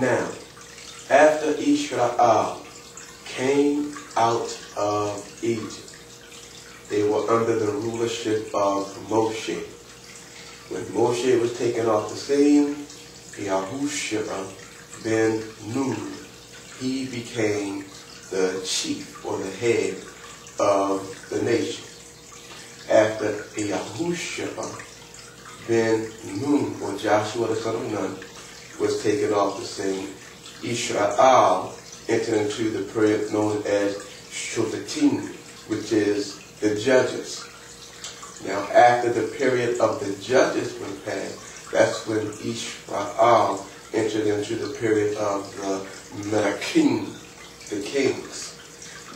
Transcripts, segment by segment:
Now, after Israel came out of Egypt, they were under the rulership of Moshe. When Moshe was taken off the scene, Yahushua ben Nun, he became the chief or the head of the nation. After Yahushua ben Nun, or Joshua the son of Nun, was taken off the scene, Israel entered into the period known as Shotatim, which is the judges. Now, after the period of the judges went past, that's when Israel entered into the period of the Melakim, the kings.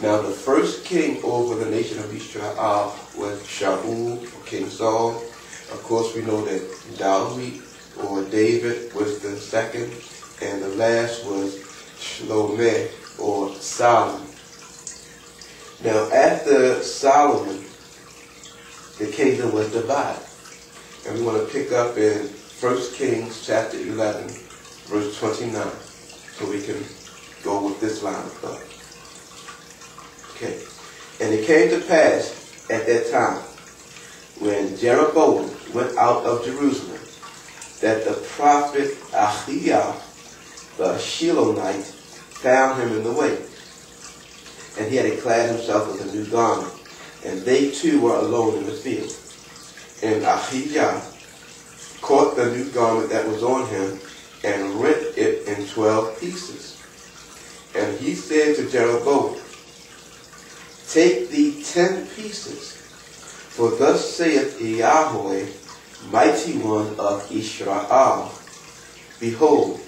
Now, the first king over the nation of Israel was Shaul, or King Saul. Of course, we know that David, or David, was the second, and the last was Shlomo, or Solomon. Now, after Solomon, the kingdom was divided. And we want to pick up in 1 Kings chapter 11, verse 29, so we can go with this line of thought. Okay. And it came to pass at that time, when Jeroboam went out of Jerusalem, that the prophet Ahiah, the Shilonite, found him in the way. And he had clad himself with a new garment, and they too were alone in the field. And Ahiah caught the new garment that was on him, and rent it in 12 pieces. And he said to Jeroboam, take thee 10 pieces, for thus saith Yahweh, mighty one of Israel, behold,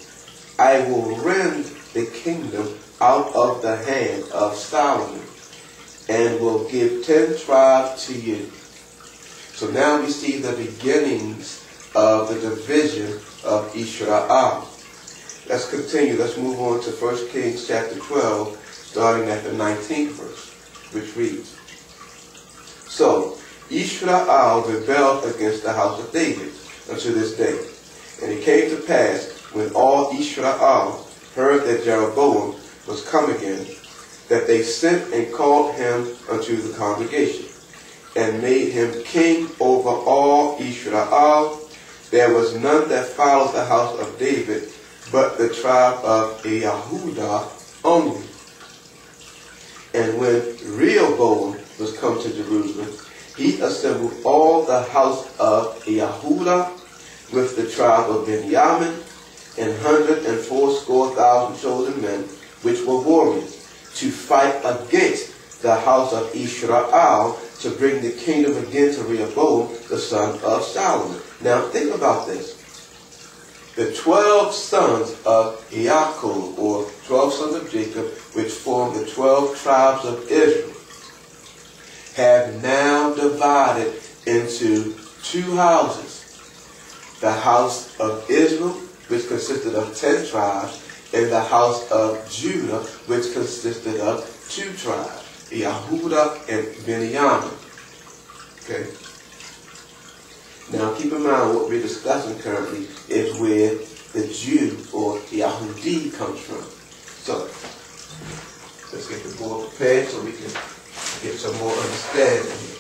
I will rend the kingdom out of the hand of Solomon, and will give 10 tribes to you. So now we see the beginnings of the division of Israel. Let's continue. Let's move on to 1 Kings chapter 12, starting at the 19th verse, which reads, so Israel rebelled against the house of David unto this day. And it came to pass, when all Israel heard that Jeroboam was come again, that they sent and called him unto the congregation, and made him king over all Israel. There was none that followed the house of David, but the tribe of Yehudah only. And when Rehoboam was come to Jerusalem, he assembled all the house of Yehudah with the tribe of Benjamin, and 180,000 chosen men, which were warriors, to fight against the house of Israel, to bring the kingdom again to Rehoboam, the son of Solomon. Now think about this. The 12 sons of Yaakov, or 12 sons of Jacob, which form the 12 tribes of Israel, have now divided into 2 houses. The house of Israel, which consisted of 10 tribes, and the house of Judah, which consisted of 2 tribes, Yehudah and Benjamin. Okay. Now keep in mind what we're discussing currently is where the Jew or Yahudi comes from. So let's get the board prepared so we can get some more understanding here.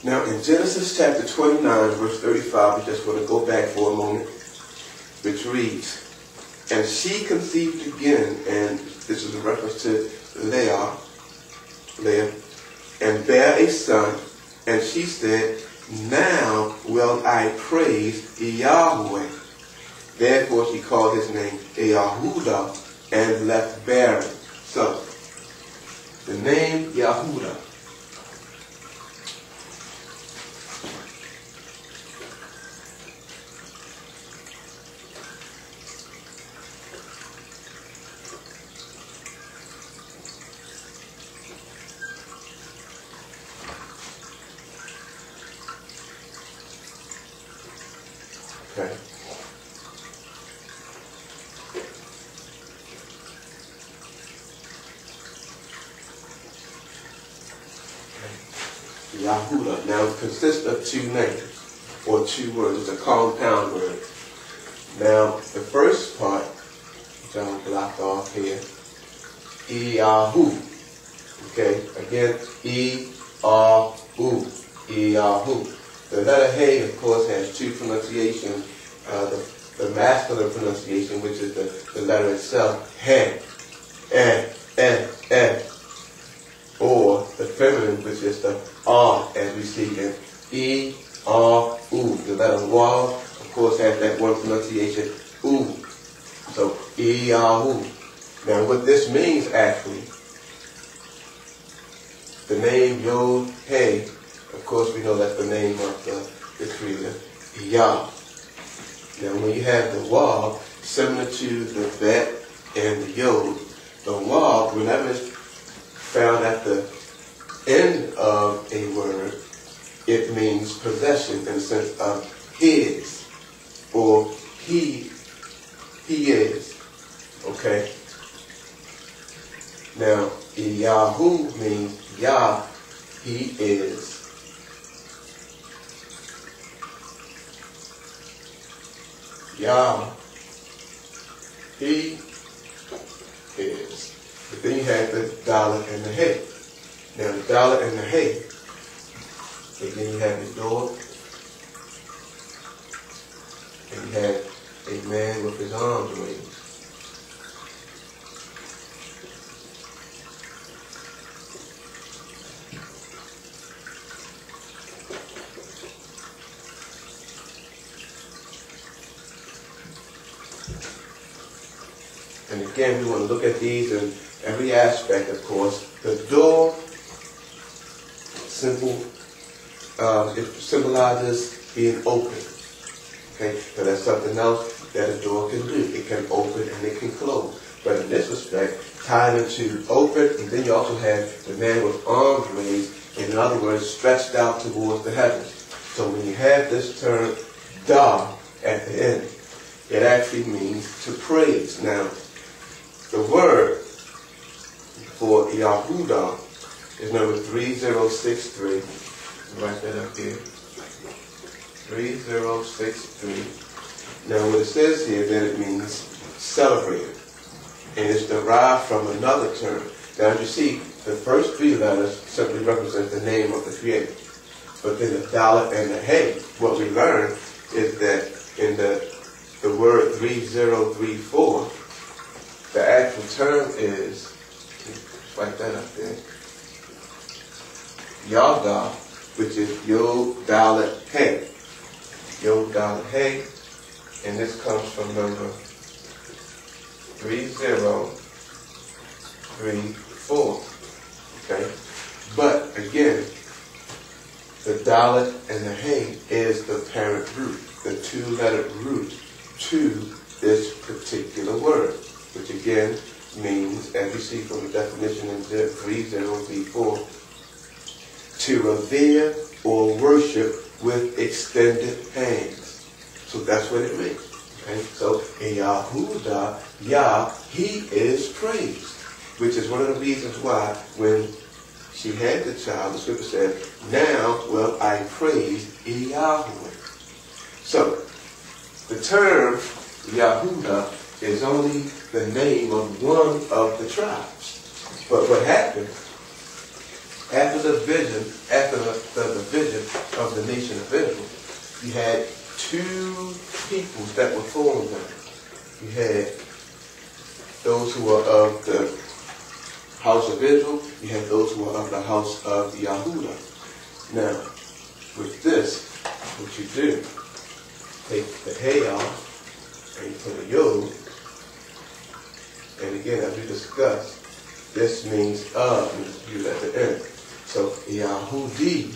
Now in Genesis chapter 29, verse 35, we just want to go back for a moment, which reads, and she conceived again, and this is a reference to Leah, and bare a son, and she said, now will I praise Yahweh. Therefore she called his name Yehudah, and left barren. So, the name Yehudah. Okay. Yahudah. Now it consists of two names, or two words. It's a compound word. Now the first part, which I'm blocked off here, Yahu. Okay, again, E-R-U, Yahu. The letter Hey, of course, has two pronunciations. The masculine pronunciation, which is the letter itself, He, or the feminine, which is the R, as we see in E-R-U. The letter Waw, of course, has that one pronunciation, U. So, E-R-U. Now, what this means, actually, the name Yod, Hey, of course, we know that's the name of the Creator, Yah. Now, when you have the Waw, similar to the Bet and the Yod, the Waw, whenever it's found at the end of a word, it means possession in the sense of his, or he is. Okay? Now, Yahu means Yah, he is. Yah, he is. But then you have the dollar and the Hey. Now the dollar and the Hey, again you have the door, and you have a man with his arms raised. And again, we want to look at these in every aspect, of course. The door it symbolizes being open. Okay, so that's something else that a door can do. It can open and it can close. But in this respect, tied into open, and then you also have the man with arms raised, in other words, stretched out towards the heavens. So when you have this term, Da, at the end, it actually means to praise. Now, the word for Yahudah is number 3063. Write that up here. 3063. Now what it says here, then it means celebrated. And it's derived from another term. Now as you see, the first three letters simply represent the name of the Creator. But then the dollar and the Hey, what we learn is that in the word 3034, the actual term is, write that up there, Yada, which is Yod Dalet Hey. Yod Dalet Hey, and this comes from number 3034. Okay? But again, the Dalet and the Hey is the parent root, the two-letter root to this particular word, which again means, as you see from the definition in 3034, to revere or worship with extended hands. So that's what it means. Okay? So in Yahudah, Yah, he is praised, which is one of the reasons why when she had the child, the scripture said, now will I praise Yahweh. So the term Yahudah is only the name of one of the tribes. But what happened after the vision of the nation of Israel, you had two peoples that were formed there. You had those who were of the house of Israel, you had those who were of the house of Yahudah. Now, with this, what you do, take the Hey off, and you put a Yod, and again, as we discussed, this means of, and it's used at the end. So, Yahudi,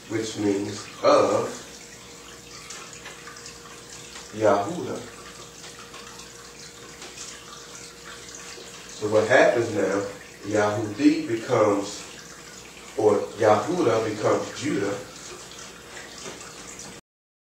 which means of Yahudah. So what happens now, Yahudi becomes, or Yahudah becomes Judah,